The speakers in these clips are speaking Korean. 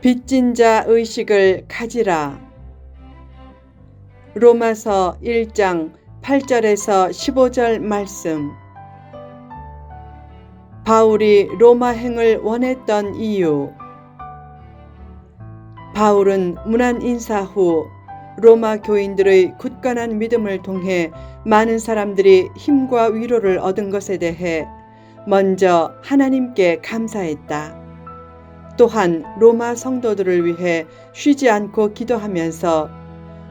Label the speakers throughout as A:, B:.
A: 빚진 자 의식을 가지라. 로마서 1장 8절에서 15절 말씀. 바울이 로마행을 원했던 이유. 바울은 문안 인사 후 로마 교인들의 굳건한 믿음을 통해 많은 사람들이 힘과 위로를 얻은 것에 대해 먼저 하나님께 감사했다. 또한 로마 성도들을 위해 쉬지 않고 기도하면서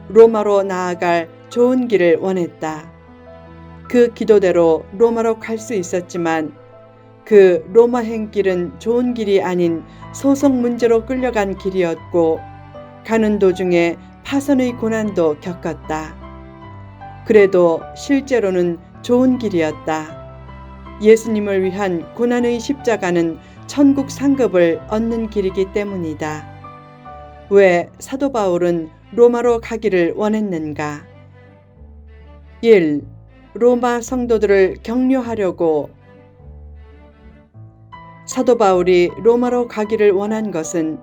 A: 로마로 나아갈 좋은 길을 원했다. 그 기도대로 로마로 갈 수 있었지만 그 로마행 길은 좋은 길이 아닌 소송 문제로 끌려간 길이었고 가는 도중에 파선의 고난도 겪었다. 그래도 실제로는 좋은 길이었다. 예수님을 위한 고난의 십자가는 천국 상급을 얻는 길이기 때문이다. 왜 사도 바울은 로마로 가기를 원했는가? 1. 로마 성도들을 격려하려고. 사도 바울이 로마로 가기를 원한 것은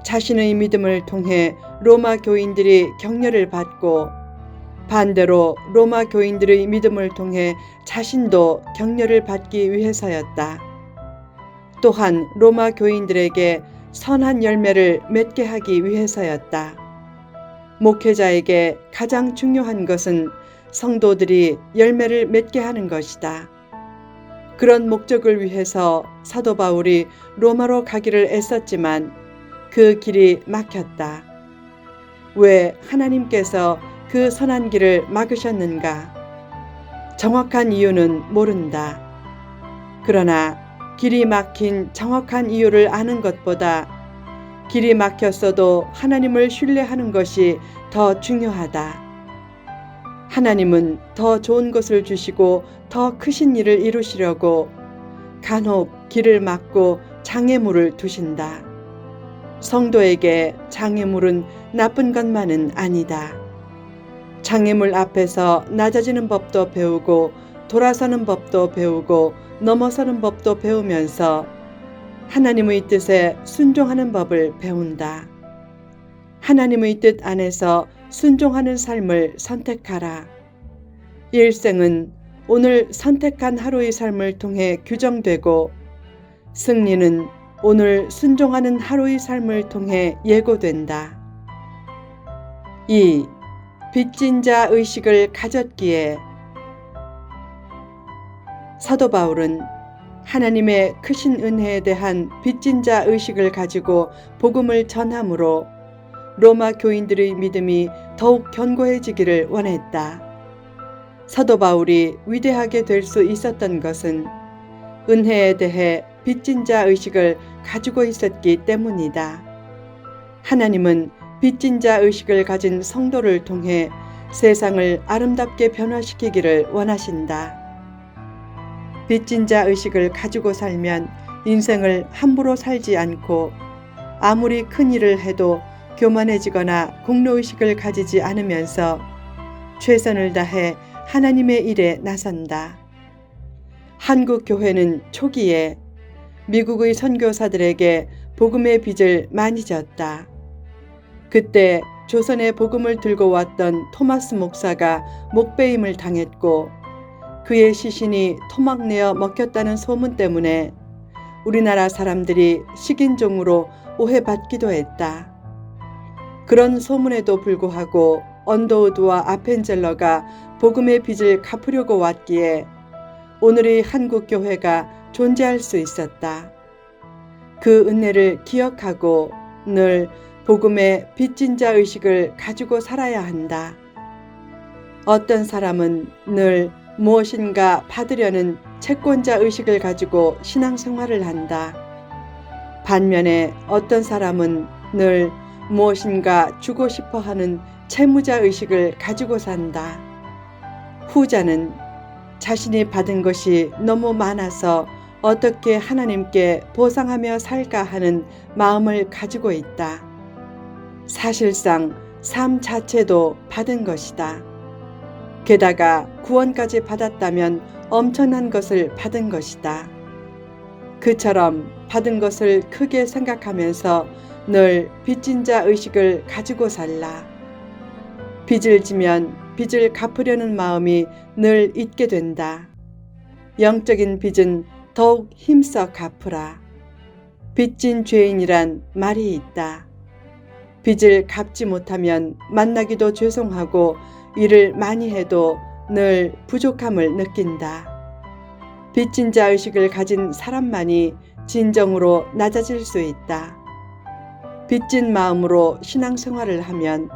A: 자신의 믿음을 통해 로마 교인들이 격려를 받고 반대로 로마 교인들의 믿음을 통해 자신도 격려를 받기 위해서였다. 또한 로마 교인들에게 선한 열매를 맺게 하기 위해서였다. 목회자에게 가장 중요한 것은 성도들이 열매를 맺게 하는 것이다. 그런 목적을 위해서 사도 바울이 로마로 가기를 애썼지만 그 길이 막혔다. 왜 하나님께서 그 선한 길을 막으셨는가? 정확한 이유는 모른다. 그러나 길이 막힌 정확한 이유를 아는 것보다 길이 막혔어도 하나님을 신뢰하는 것이 더 중요하다. 하나님은 더 좋은 것을 주시고 더 크신 일을 이루시려고 간혹 길을 막고 장애물을 두신다. 성도에게 장애물은 나쁜 것만은 아니다. 장애물 앞에서 낮아지는 법도 배우고 돌아서는 법도 배우고 넘어서는 법도 배우면서 하나님의 뜻에 순종하는 법을 배운다. 하나님의 뜻 안에서 순종하는 삶을 선택하라. 일생은 오늘 선택한 하루의 삶을 통해 규정되고 승리는 오늘 순종하는 하루의 삶을 통해 예고된다. 2. 빚진 자 의식을 가졌기에. 사도 바울은 하나님의 크신 은혜에 대한 빚진 자 의식을 가지고 복음을 전함으로 로마 교인들의 믿음이 더욱 견고해지기를 원했다. 사도 바울이 위대하게 될 수 있었던 것은 은혜에 대해 빚진 자 의식을 가지고 있었기 때문이다. 하나님은 빚진 자 의식을 가진 성도를 통해 세상을 아름답게 변화시키기를 원하신다. 빚진 자 의식을 가지고 살면 인생을 함부로 살지 않고 아무리 큰 일을 해도 교만해지거나 공로의식을 가지지 않으면서 최선을 다해 하나님의 일에 나선다. 한국 교회는 초기에 미국의 선교사들에게 복음의 빚을 많이 졌다. 그때 조선에 복음을 들고 왔던 토마스 목사가 목베임을 당했고 그의 시신이 토막내어 먹혔다는 소문 때문에 우리나라 사람들이 식인종으로 오해받기도 했다. 그런 소문에도 불구하고 언더우드와 아펜젤러가 복음의 빚을 갚으려고 왔기에 오늘의 한국 교회가 존재할 수 있었다. 그 은혜를 기억하고 늘 복음의 빚진 자 의식을 가지고 살아야 한다. 어떤 사람은 늘 무엇인가 받으려는 채권자 의식을 가지고 신앙생활을 한다. 반면에 어떤 사람은 늘 무엇인가 주고 싶어 하는 채무자 의식을 가지고 산다. 후자는 자신이 받은 것이 너무 많아서 어떻게 하나님께 보상하며 살까 하는 마음을 가지고 있다. 사실상 삶 자체도 받은 것이다. 게다가 구원까지 받았다면 엄청난 것을 받은 것이다. 그처럼 받은 것을 크게 생각하면서 늘 빚진 자 의식을 가지고 살라. 빚을 지면 빚을 갚으려는 마음이 늘 있게 된다. 영적인 빚은 더욱 힘써 갚으라. 빚진 죄인이란 말이 있다. 빚을 갚지 못하면 만나기도 죄송하고 일을 많이 해도 늘 부족함을 느낀다. 빚진 자 의식을 가진 사람만이 진정으로 낮아질 수 있다. 빚진 마음으로 신앙생활을 하면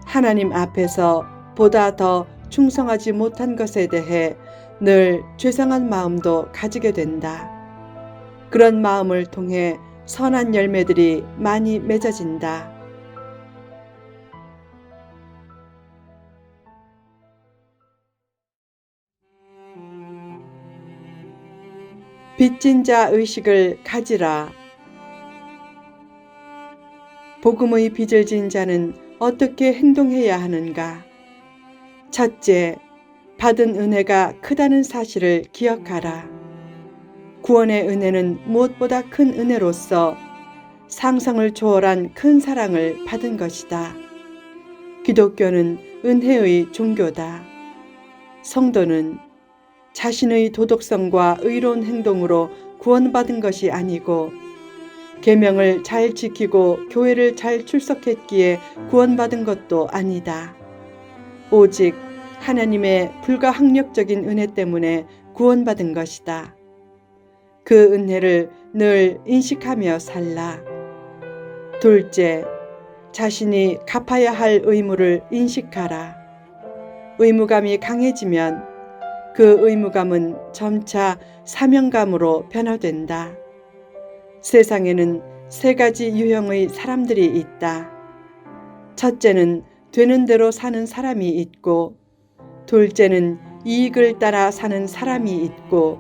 A: 하나님 앞에서 보다 더 충성하지 못한 것에 대해 늘 죄송한 마음도 가지게 된다. 그런 마음을 통해 선한 열매들이 많이 맺어진다. 빚진 자 의식을 가지라. 복음의 빚을 진 자는 어떻게 행동해야 하는가? 첫째, 받은 은혜가 크다는 사실을 기억하라. 구원의 은혜는 무엇보다 큰 은혜로서 상상을 초월한 큰 사랑을 받은 것이다. 기독교는 은혜의 종교다. 성도는 자신의 도덕성과 의로운 행동으로 구원받은 것이 아니고 계명을 잘 지키고 교회를 잘 출석했기에 구원받은 것도 아니다. 오직 하나님의 불가항력적인 은혜 때문에 구원받은 것이다. 그 은혜를 늘 인식하며 살라. 둘째, 자신이 갚아야 할 의무를 인식하라. 의무감이 강해지면 그 의무감은 점차 사명감으로 변화된다. 세상에는 세 가지 유형의 사람들이 있다. 첫째는 되는 대로 사는 사람이 있고, 둘째는 이익을 따라 사는 사람이 있고,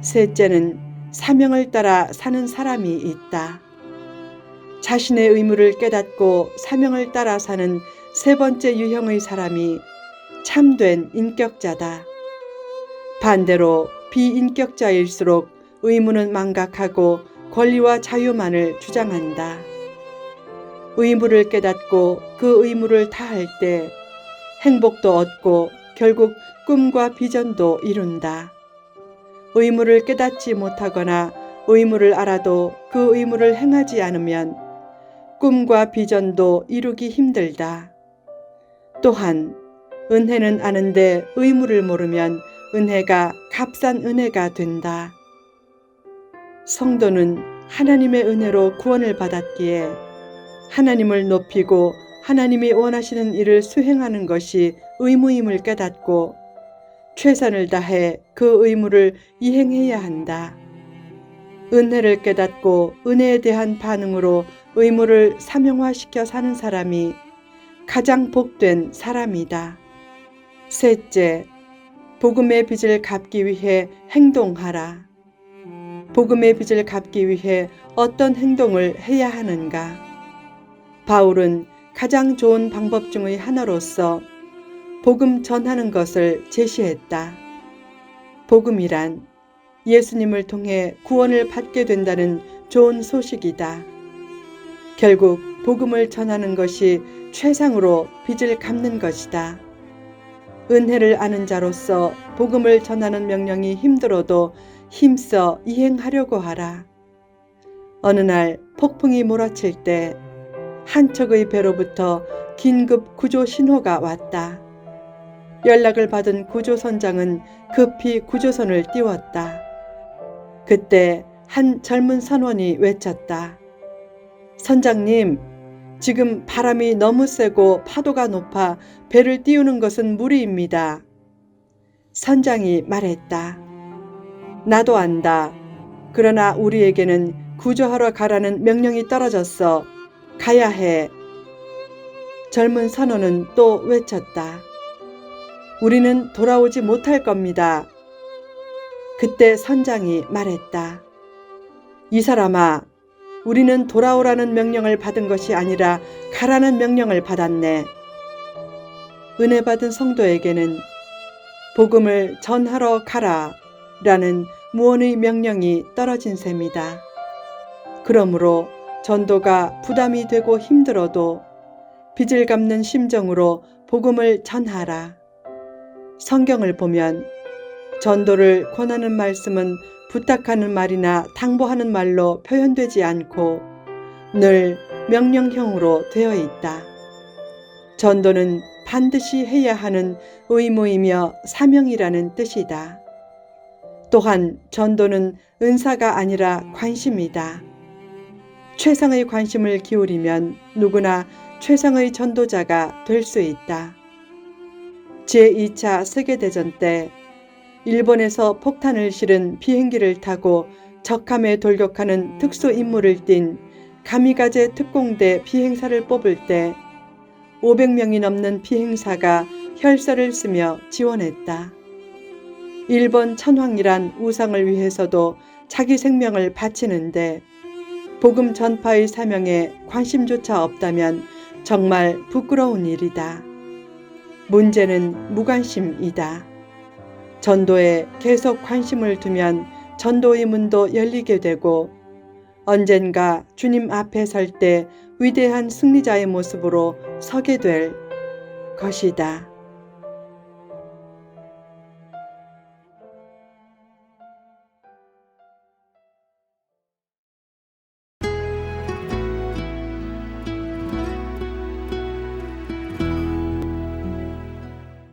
A: 셋째는 사명을 따라 사는 사람이 있다. 자신의 의무를 깨닫고 사명을 따라 사는 세 번째 유형의 사람이 참된 인격자다. 반대로 비인격자일수록 의무는 망각하고 권리와 자유만을 주장한다. 의무를 깨닫고 그 의무를 다할 때 행복도 얻고 결국 꿈과 비전도 이룬다. 의무를 깨닫지 못하거나 의무를 알아도 그 의무를 행하지 않으면 꿈과 비전도 이루기 힘들다. 또한 은혜는 아는데 의무를 모르면 은혜가 값싼 은혜가 된다. 성도는 하나님의 은혜로 구원을 받았기에 하나님을 높이고 하나님이 원하시는 일을 수행하는 것이 의무임을 깨닫고 최선을 다해 그 의무를 이행해야 한다. 은혜를 깨닫고 은혜에 대한 반응으로 의무를 사명화시켜 사는 사람이 가장 복된 사람이다. 셋째, 복음의 빚을 갚기 위해 행동하라. 복음의 빚을 갚기 위해 어떤 행동을 해야 하는가? 바울은 가장 좋은 방법 중의 하나로서 복음 전하는 것을 제시했다. 복음이란 예수님을 통해 구원을 받게 된다는 좋은 소식이다. 결국 복음을 전하는 것이 최상으로 빚을 갚는 것이다. 은혜를 아는 자로서 복음을 전하는 명령이 힘들어도 힘써 이행하려고 하라. 어느 날 폭풍이 몰아칠 때 한 척의 배로부터 긴급 구조 신호가 왔다. 연락을 받은 구조선장은 급히 구조선을 띄웠다. 그때 한 젊은 선원이 외쳤다. 선장님, 지금 바람이 너무 세고 파도가 높아 배를 띄우는 것은 무리입니다. 선장이 말했다. 나도 안다. 그러나 우리에게는 구조하러 가라는 명령이 떨어졌어. 가야 해. 젊은 선원은 또 외쳤다. 우리는 돌아오지 못할 겁니다. 그때 선장이 말했다. 이 사람아, 우리는 돌아오라는 명령을 받은 것이 아니라 가라는 명령을 받았네. 은혜 받은 성도에게는 복음을 전하러 가라 라는 무언의 명령이 떨어진 셈이다. 그러므로 전도가 부담이 되고 힘들어도 빚을 갚는 심정으로 복음을 전하라. 성경을 보면 전도를 권하는 말씀은 부탁하는 말이나 당부하는 말로 표현되지 않고 늘 명령형으로 되어 있다. 전도는 반드시 해야 하는 의무이며 사명이라는 뜻이다. 또한 전도는 은사가 아니라 관심이다. 최상의 관심을 기울이면 누구나 최상의 전도자가 될 수 있다. 제2차 세계대전 때 일본에서 폭탄을 실은 비행기를 타고 적함에 돌격하는 특수임무를 띤 가미가제 특공대 비행사를 뽑을 때 500명이 넘는 비행사가 혈서를 쓰며 지원했다. 일본 천황이란 우상을 위해서도 자기 생명을 바치는데 복음 전파의 사명에 관심조차 없다면 정말 부끄러운 일이다. 문제는 무관심이다. 전도에 계속 관심을 두면 전도의 문도 열리게 되고 언젠가 주님 앞에 설 때 위대한 승리자의 모습으로 서게 될 것이다.